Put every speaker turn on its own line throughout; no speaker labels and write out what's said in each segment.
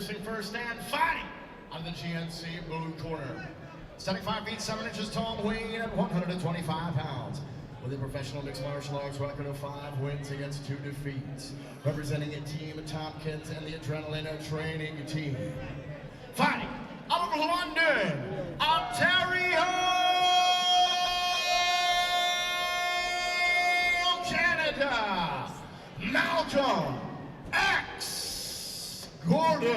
Introducing first and fighting on the GNC blue corner. 75 feet 7 inches tall, weighing in at 125 pounds. With a professional mixed martial arts record of 5 wins against 2 defeats. Representing a team of Tompkins and the Adrenaline training team. Fighting out of London, Ontario, Canada, Malcolm X. Gordon.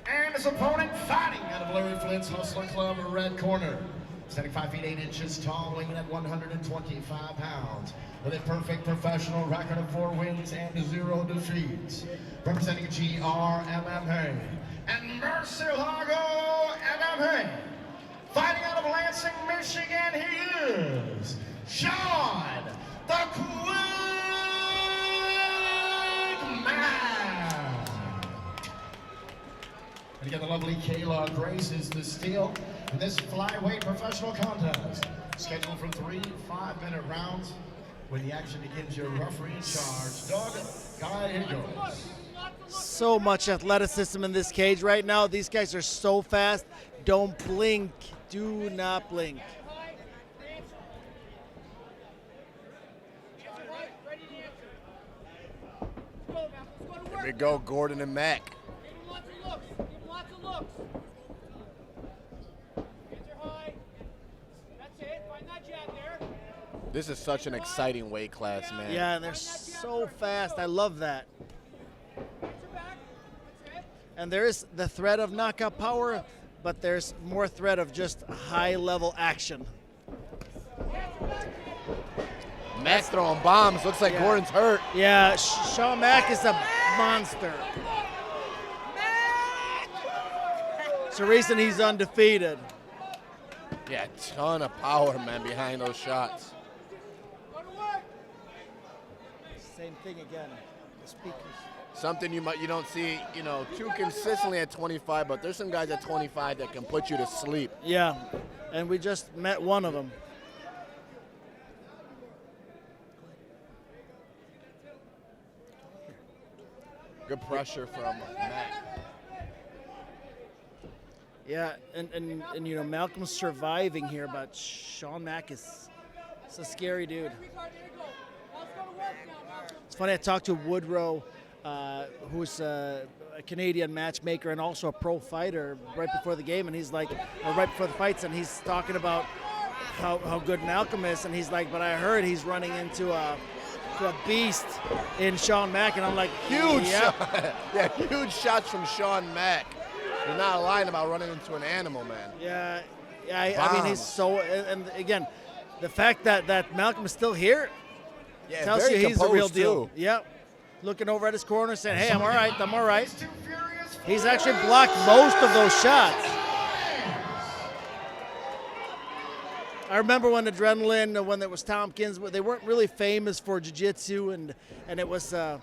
And his opponent fighting out of Larry Flint's Hustler Club, red corner. 75 feet 8 inches tall, weighing at 125 pounds. With a perfect professional record of 4 wins and 0 defeats. Representing GRMMA and Murcielago MMA. Fighting out of Lansing, Michigan, he is Shawn, the Queen Mack. And again, the lovely Kayla graces the steel in this flyweight professional contest. Scheduled for 3 5-minute rounds. When the action begins, your referee in charge, Doug Gallegos.
So much athleticism in this cage right now. These guys are so fast. Don't blink. Do not blink.
Here we go, Gordon and Mack. This is such an exciting weight class, man.
Yeah, and they're so fast. I love that. And there is the threat of knockout power, but there's more threat of just high-level action.
Mack's throwing bombs. Looks like Gordon's hurt.
Yeah, Shawn Mack is a monster. It's the reason he's undefeated.
Yeah, a ton of power, man, behind those shots.
Same thing again. The speakers.
Something you don't see, too consistently at 25, but there's some guys at 25 that can put you to sleep.
Yeah, and we just met one of them.
Good pressure from Mack.
Yeah, and Malcolm's surviving here, but Shawn Mack is a scary dude. It's funny, I talked to Woodrow, who's a Canadian matchmaker and also a pro fighter right before the game, and he's like, or right before the fights, and he's talking about how good Malcolm is, and he's like, but I heard he's running into a beast in Shawn Mack, and I'm like,
huge shot. Yeah, huge shots from Shawn Mack. You're not lying about running into an animal, man.
Yeah, I mean, he's so, and again, the fact that Malcolm is still here tells you he's the real deal.
Too.
Yep. Looking over at his corner saying, hey, I'm all right, I'm all right. He's actually blocked most of those shots. I remember when Adrenaline, when there was Tompkins, they weren't really famous for jiu-jitsu, and it was a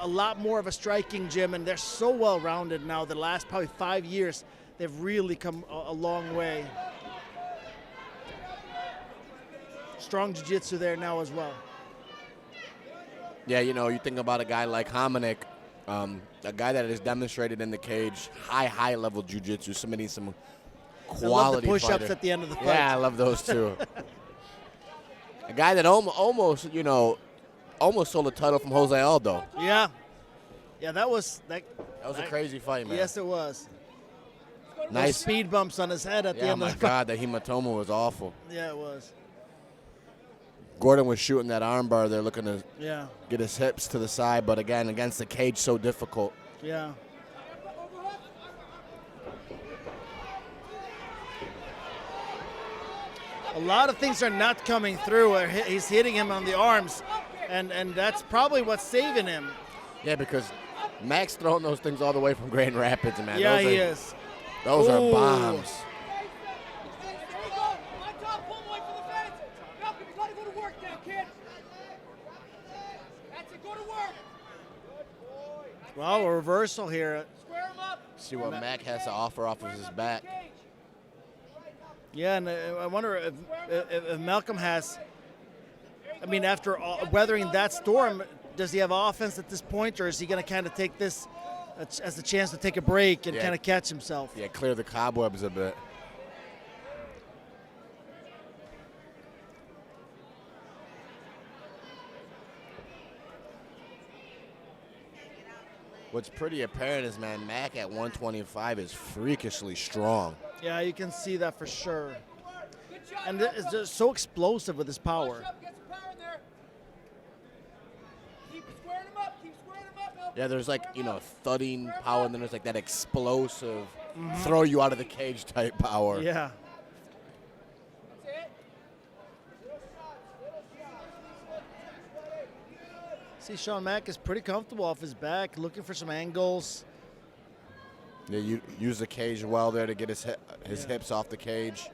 lot more of a striking gym, and they're so well-rounded now. The last probably 5 years, they've really come a long way. Strong jiu-jitsu there now as well.
Yeah, you think about a guy like Hominick, a guy that has demonstrated in the cage high-level jiu-jitsu, submitting some quality
I love the push-ups
fighter.
at the end of the fight.
Yeah, I love those too. A guy that almost stole a title from Jose Aldo.
Yeah, that was
a crazy fight, man.
Yes, it was.
Nice
those speed bumps on his head at the end of the fight.
Oh my God, the hematoma was awful.
Yeah, it was.
Gordon was shooting that arm bar there, looking to
get
his hips to the side, but again, against the cage, so difficult.
Yeah. A lot of things are not coming through. He's hitting him on the arms, and that's probably what's saving him.
Yeah, because Mack's throwing those things all the way from Grand Rapids, man.
Yeah, he is.
Those are bombs.
Well, a reversal here.
See what Mack has to offer off of his back.
Yeah, and I wonder if Malcolm has, I mean, after weathering that storm, does he have offense at this point, or is he going to kind of take this as a chance to take a break and kind of catch himself?
Yeah, clear the cobwebs a bit. What's pretty apparent is, man, Mack at 125 is freakishly strong.
Yeah, you can see that for sure. And it's just so explosive with his power.
Yeah, there's like, thudding power, and then there's like that explosive, throw you out of the cage type power.
Yeah. See, Shawn Mack is pretty comfortable off his back, looking for some angles.
Yeah, you use the cage well there to get his hips off the cage.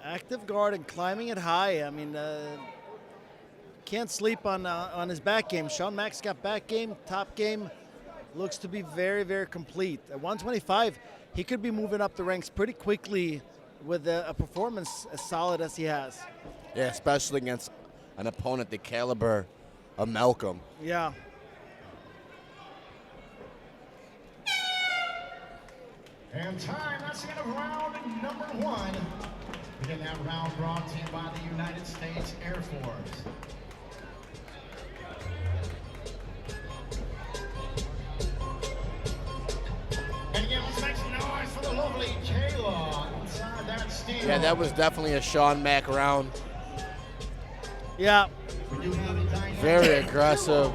Active guard and climbing it high. I mean, can't sleep on his back game. Shawn Mack's got back game, top game. Looks to be very, very complete. At 125, he could be moving up the ranks pretty quickly with a performance as solid as he has.
Yeah, especially against an opponent the caliber of Malcolm.
Yeah.
And time, that's the end of round number 1. Begin that round brought to you by the United States Air Force. And again, let's make some noise for the lovely Kayla inside that steel.
Yeah, that was definitely a Shawn Mack round.
Yeah.
Very aggressive.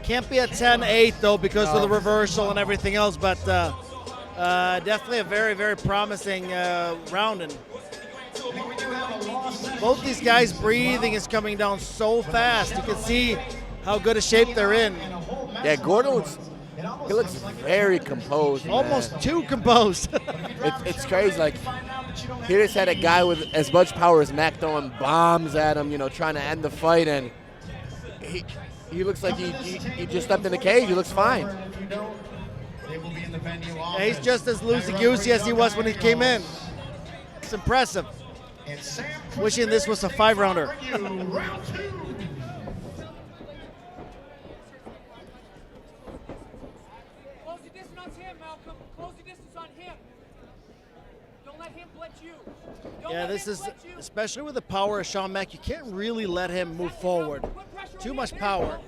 Can't be a 10-8, though, because of the reversal and everything else, but definitely a very, very promising round. And both these guys' breathing is coming down so fast. You can see how good a shape they're in.
Yeah, Gordon he looks very composed.
Almost
man.
too composed.
It's crazy. Like, he just had a guy with as much power as Mack throwing bombs at him, trying to end the fight, and he looks like he just stepped in the cage. He looks fine.
Yeah, he's just as loosey-goosey as he was when he came in. It's impressive. Wishing this was a 5-rounder. Yeah, this is, especially with the power of Shawn Mack, you can't really let him move forward. Too much power.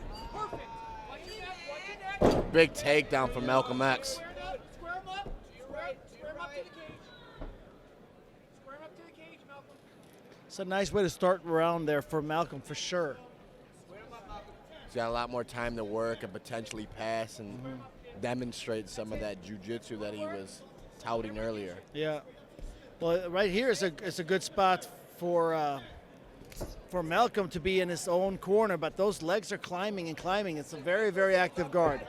Big takedown from Malcolm X.
It's a nice way to start around there for Malcolm, for sure.
He's got a lot more time to work and potentially pass and demonstrate some of that jiu-jitsu that he was touting earlier.
Yeah. Well, right here is a good spot for Malcolm to be in his own corner, but those legs are climbing and climbing. It's a very, very active guard.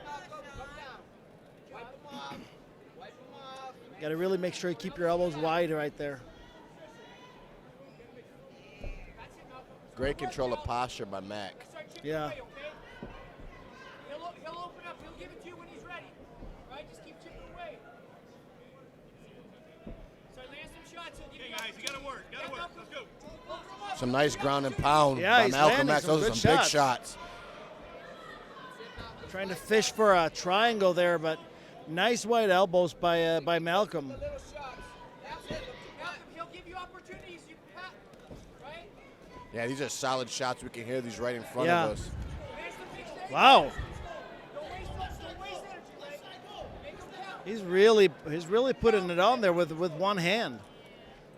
Got to really make sure you keep your elbows wide right there.
Great control of posture by Mack.
Yeah.
He'll open up. He'll give it to you when he's ready. Right? Just keep chipping away. So land some shots. Hey guys, you gotta work. Let's go.
Some nice ground and pound
Yeah,
by
he's
Malcolm
landing
X.
some
Those are
good
some big
shots.
shots.
Trying to fish for a triangle there, but nice wide elbows by Malcolm.
Malcolm, he'll give you opportunities. You pat, right?
Yeah, these are solid shots. We can hear these right in front
Yeah.
of us.
Wow.
Don't waste energy, right? Make him count.
He's really putting it on there with one hand,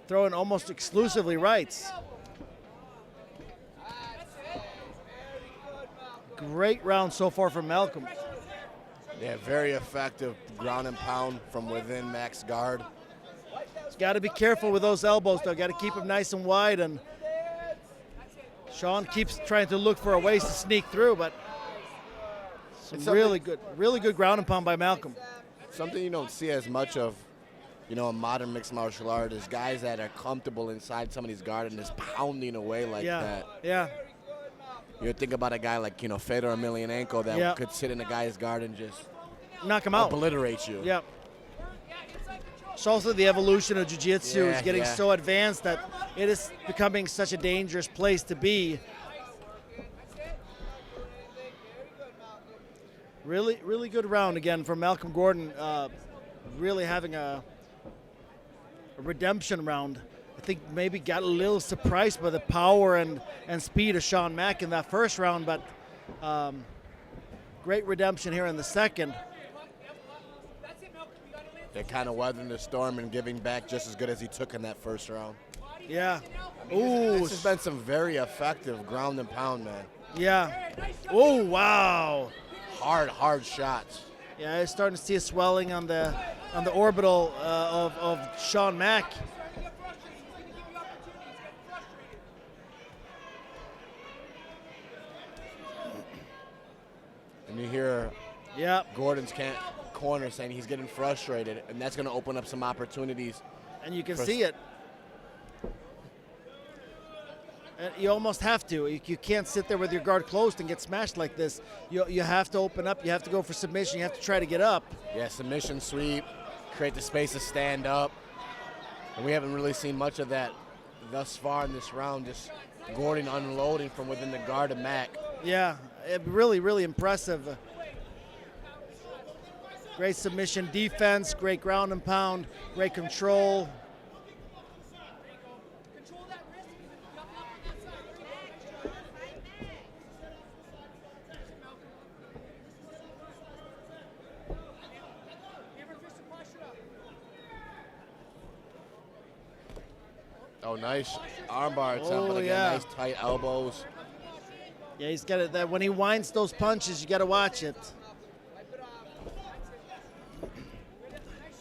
throwing almost exclusively rights. Great round so far from Malcolm.
Yeah, very effective ground and pound from within Mack's guard.
He's got to be careful with those elbows, though. Got to keep them nice and wide, and Shawn keeps trying to look for ways to sneak through, but some really good ground and pound by Malcolm.
Something you don't see as much of, in modern mixed martial art is guys that are comfortable inside somebody's guard and just pounding away like that.
Yeah.
You think about a guy like, Fedor Emelianenko that
Yeah.
could sit in a guy's guard and just
knock him out.
obliterate you.
Yep. It's also the evolution of jiu-jitsu is getting
Yeah.
so advanced that it is becoming such a dangerous place to be. Really, really good round again from Malcolm Gordon. Really having a redemption round. I think maybe got a little surprised by the power and speed of Shawn Mack in that first round, but great redemption here in the second.
They're kind of weathering the storm and giving back just as good as he took in that first round.
Yeah.
This
Ooh.
has been some very effective ground and pound, man.
Yeah. Oh, wow.
Hard shots.
Yeah, I'm starting to see a swelling on the orbital of Shawn Mack.
And you hear
Yeah.
Gordon's corner saying he's getting frustrated, and that's going to open up some opportunities.
And you can
For-
see it. And you almost have to. You can't sit there with your guard closed and get smashed like this. You have to open up. You have to go for submission. You have to try to get up.
Yeah, submission sweep, create the space to stand up. And we haven't really seen much of that thus far in this round, just Gordon unloading from within the guard of Mack.
Yeah, really, really impressive. Great submission defense, great ground and pound, great control.
Oh, nice armbar attempt,
Oh,
but again,
yeah.
nice tight elbows.
Yeah, he's got it. That when he winds those punches, you got to watch it.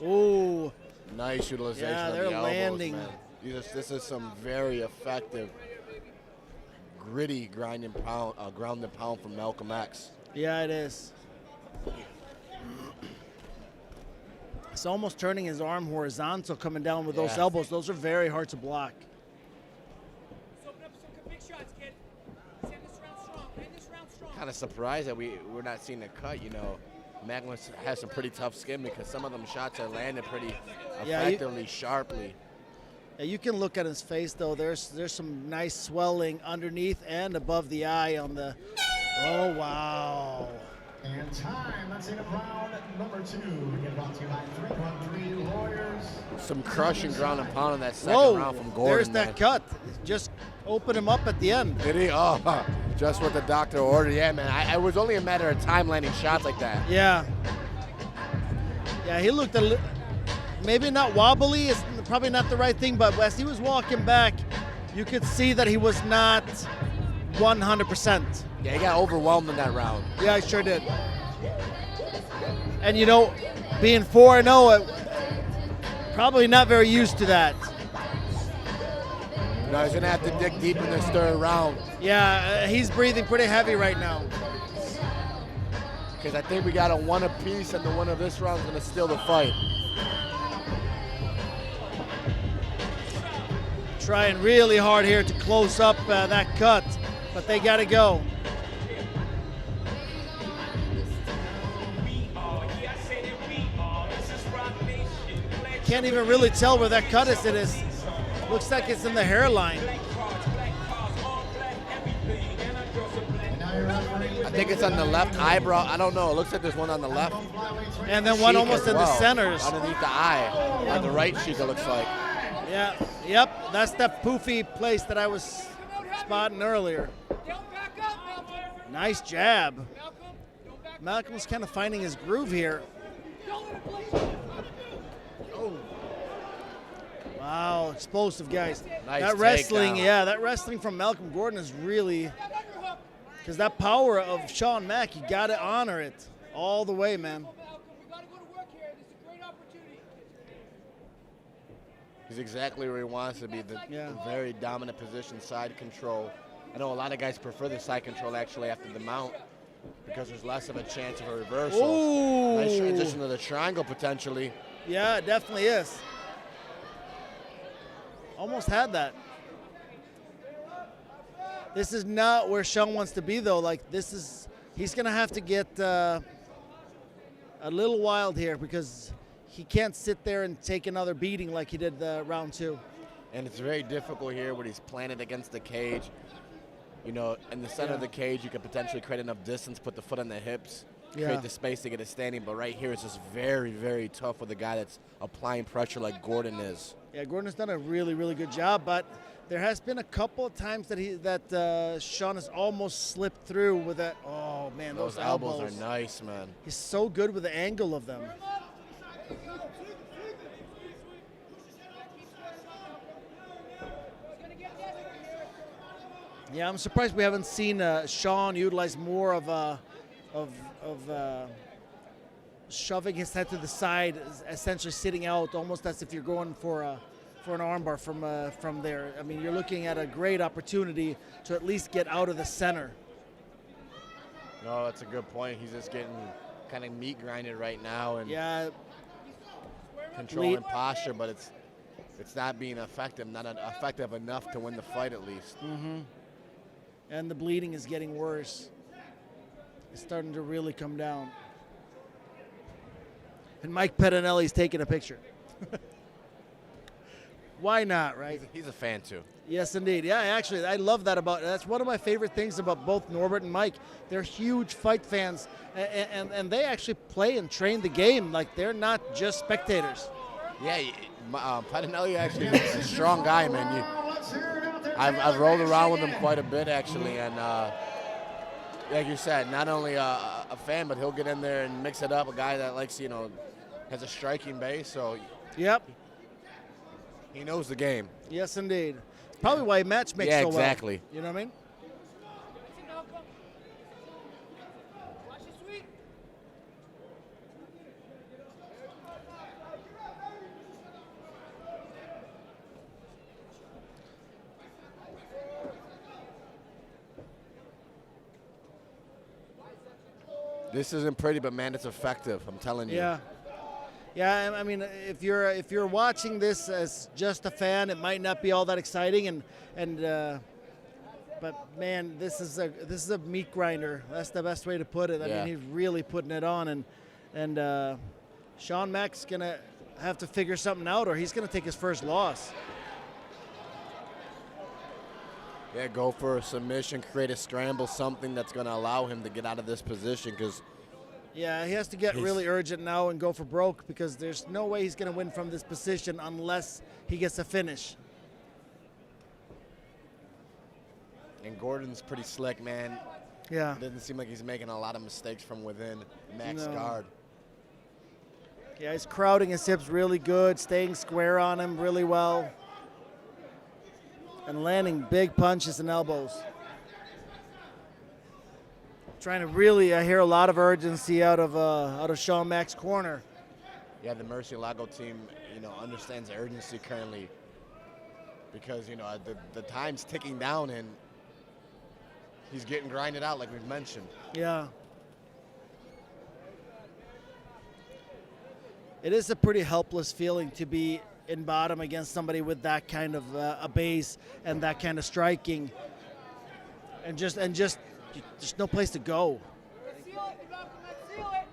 Ooh,
Nice utilization
Yeah,
of
they're
the elbows,
landing.
man. This is some very effective, gritty ground and pound from Malcolm X.
yeah, it is. It's almost turning his arm horizontal, coming down with those
Yeah.
elbows. Those are very hard to block.
Kind of surprised that we're not seeing a cut. You know, Magnus has some pretty tough skin because some of them shots are landed pretty
Yeah,
effectively, sharply.
Yeah, you can look at his face though. There's some nice swelling underneath and above the eye on the. Oh wow!
And time, that's it of round number 2. Again, brought to you by 313 Lawyers.
Some crushing ground and pound in that second
Whoa!
round from Gordon.
There's that
man.
cut. Just open him up at the end.
Did he? Oh, just what the doctor ordered. Yeah, man. It was only a matter of time landing shots like that.
Yeah. Yeah, he looked maybe not wobbly. It's probably not the right thing, but as he was walking back, you could see that he was not 100%.
Yeah, he got overwhelmed in that round.
Yeah, I sure did. And you know, being 4-0, probably not very used to that.
No, he's gonna have to dig deep in this third round
Yeah, he's breathing pretty heavy right now.
because I think we got a one apiece, and the winner of this round is gonna steal the fight.
Trying really hard here to close up that cut, but they got to go. Can't even really tell where that cut is. It is. Looks like it's in the hairline.
I think it's on the left eyebrow. I don't know. It looks like there's one on the left.
And then one
cheek
almost
as
in the
well,
centers.
underneath the eye, on the right cheek. It looks like.
Yeah, yep, that's that poofy place that I was spotting earlier. Nice jab. Malcolm's kind of finding his groove here. Oh. Wow, explosive guys.
Nice
that wrestling,
takedown.
yeah, that wrestling from Malcolm Gordon is really, because that power of Shawn Mack, you got to honor it all the way, man.
He's exactly where he wants to be, the very dominant position, side control. I know a lot of guys prefer the side control actually after the mount because there's less of a chance of a reversal.
Ooh.
Nice transition to the triangle potentially.
Yeah, it definitely is. Almost had that. This is not where Shawn wants to be though. Like this is, he's gonna have to get a little wild here because he can't sit there and take another beating like he did round 2.
And it's very difficult here when he's planted against the cage. You know, in the center of the cage, you could potentially create enough distance, put the foot on the hips, create the space to get it standing. But right here, it's just very, very tough with a guy that's applying pressure like Gordon is.
Yeah, Gordon has done a really, really good job, but there has been a couple of times that Shawn has almost slipped through with that. Oh, man, those elbows
are nice, man.
He's so good with the angle of them. Yeah, I'm surprised we haven't seen Shawn utilize more of shoving his head to the side, essentially sitting out, almost as if you're going for an armbar from there. I mean, you're looking at a great opportunity to at least get out of the center.
No, that's a good point. He's just getting kind of meat grinded right now and controlling posture, but it's not being effective, not effective enough to win the fight at least.
Mm-hmm. And the bleeding is getting worse. It's starting to really come down. And Mike Pettinelli's taking a picture. Why not, right?
He's a fan too.
Yes, indeed. Yeah, actually, I love that that's one of my favorite things about both Norbert and Mike. They're huge fight fans, and they actually play and train the game. Like, they're not just spectators.
Yeah, Pettinelli actually is a strong guy, man. I've rolled around with him quite a bit, actually, and like you said, not only a fan, but he'll get in there and mix it up. A guy that likes, has a striking base, so he knows the game.
Yes, indeed. It's probably why he matchmakes so well.
Yeah, exactly.
You know what I mean?
This isn't pretty, but man, it's effective. I'm telling you.
Yeah. Yeah, I mean, if you're watching this as just a fan, it might not be all that exciting, but man, this is a meat grinder. That's the best way to put it. I mean, he's really putting it on, and Shawn Mack's gonna have to figure something out, or he's gonna take his first loss.
Yeah, go for a submission, create a scramble, something that's going to allow him to get out of this position. Because
he has to get really urgent now and go for broke, because there's no way he's going to win from this position unless he gets a finish.
And Gordon's pretty slick, man.
Yeah.
It doesn't seem like he's making a lot of mistakes from within Mack's guard.
Yeah, he's crowding his hips really good, staying square on him really well, and landing big punches and elbows. Trying to really, I hear a lot of urgency out of Shawn Mack's corner.
Yeah, the Murcielago team, understands the urgency currently, because the time's ticking down and he's getting grinded out, like we've mentioned.
Yeah. It is a pretty helpless feeling to be in bottom against somebody with that kind of a base and that kind of striking, and just there's no place to go.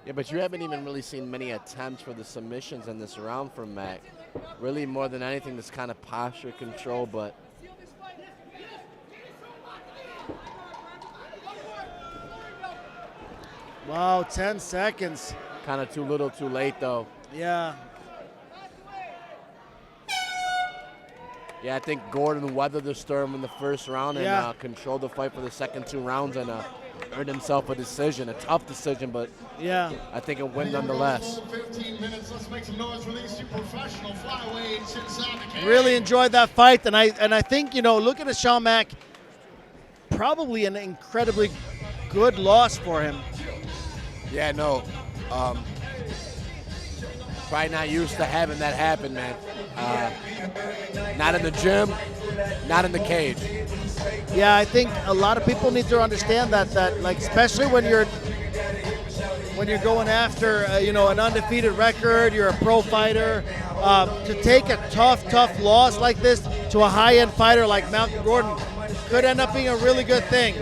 Yeah, but you haven't even really seen many attempts for the submissions in this round from Mack. Really, more than anything, this kind of posture control, but
wow, 10 seconds.
Kind of too little, too late, though.
Yeah.
Yeah, I think Gordon weathered the storm in the first round and controlled the fight for the second 2 rounds and earned himself a decision, a tough decision, but I think a win nonetheless.
15 minutes. Let's make some noise for these two professional flyweights inside the cage.
Really enjoyed that fight, and I think, looking at Shawn Mack, probably an incredibly good loss for him.
Yeah, no. Probably not used to having that happen, man. Not in the gym, not in the cage.
Yeah, I think a lot of people need to understand that like, especially when you're going after an undefeated record, you're a pro fighter, to take a tough loss like this to a high-end fighter like Malcolm Gordon could end up being a really good thing.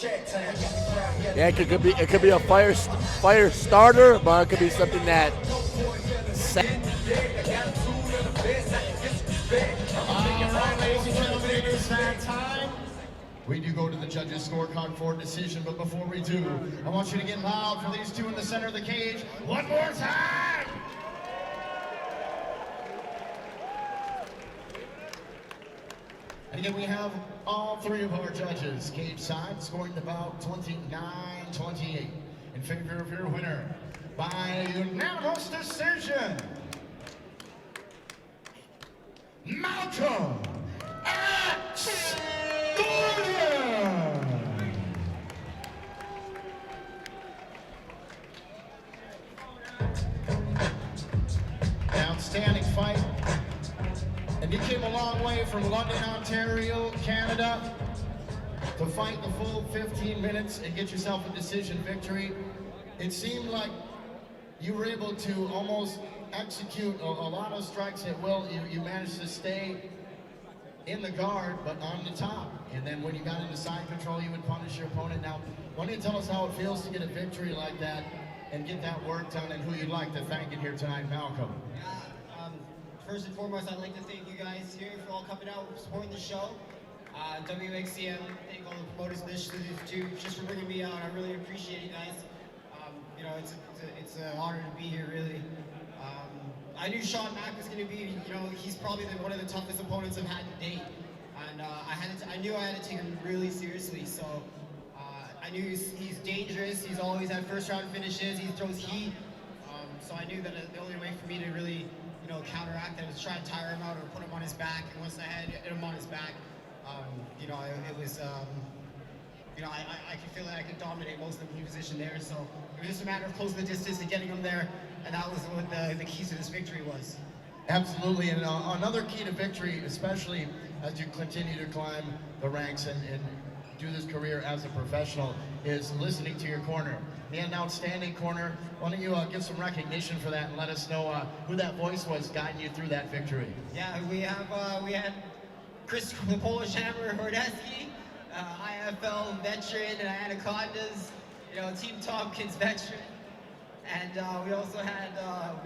Yeah, it could be a fire starter, but it could be something that.
Alright, ladies and gentlemen, it is that time. We do go to the judges' scorecard for decision, but before we do, I want you to get loud for these two in the center of the cage. One more time! And again, we have all three of our judges cage side scoring about 29-28 in favor of your winner by unanimous decision, Malcolm X. Gordon. Outstanding fight. And you came a long way from London, Ontario, Canada, to fight the full 15 minutes and get yourself a decision victory. It seemed like you were able to almost execute a lot of strikes at will. You managed to stay in the guard, but on the top. And then when you got into side control, you would punish your opponent. Now, why don't you tell us how it feels to get a victory like that and get that work done, and who you'd like to thank in here tonight, Malcolm?
First and foremost, I'd like to thank you guys here for all coming out, supporting the show. WXC, I thank all the promoters initiatives too, just for bringing me out. I really appreciate you guys. You know, it's an honor to be here, really. I knew Shawn Mack was going to be, you know, he's probably one of the toughest opponents I've had to date, and I knew I had to take him really seriously. So I knew he's dangerous. He's always had first round finishes. He throws heat. So I knew that the only way for me to really, you know, counteract that was try and tire him out or put him on his back. And once I had him on his back, you know, it was, you know, I could feel that I could dominate most of the position there. So it was just a matter of closing the distance and getting him there. And that was what the keys to this victory was.
Absolutely, and another key to victory, especially as you continue to climb the ranks and do this career as a professional, is listening to your corner. And outstanding corner, why don't you give some recognition for that and let us know who that voice was guiding you through that victory?
Yeah, we had Chris, the Polish Hammer Hordeski, IFL veteran and Anacondas, you know, Team Tompkins veteran. And we also had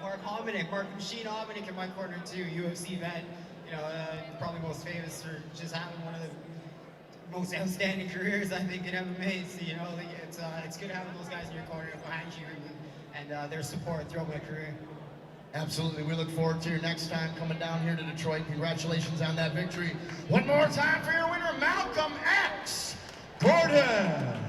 Mark Machine Hominick in my corner too, UFC vet. You know, probably most famous for just having one of the most outstanding careers, I think, in MMA. So, you know, it's good having those guys in your corner behind you and their support throughout my career.
Absolutely. We look forward to your next time coming down here to Detroit. Congratulations on that victory. One more time for your winner, Malcolm X. Gordon.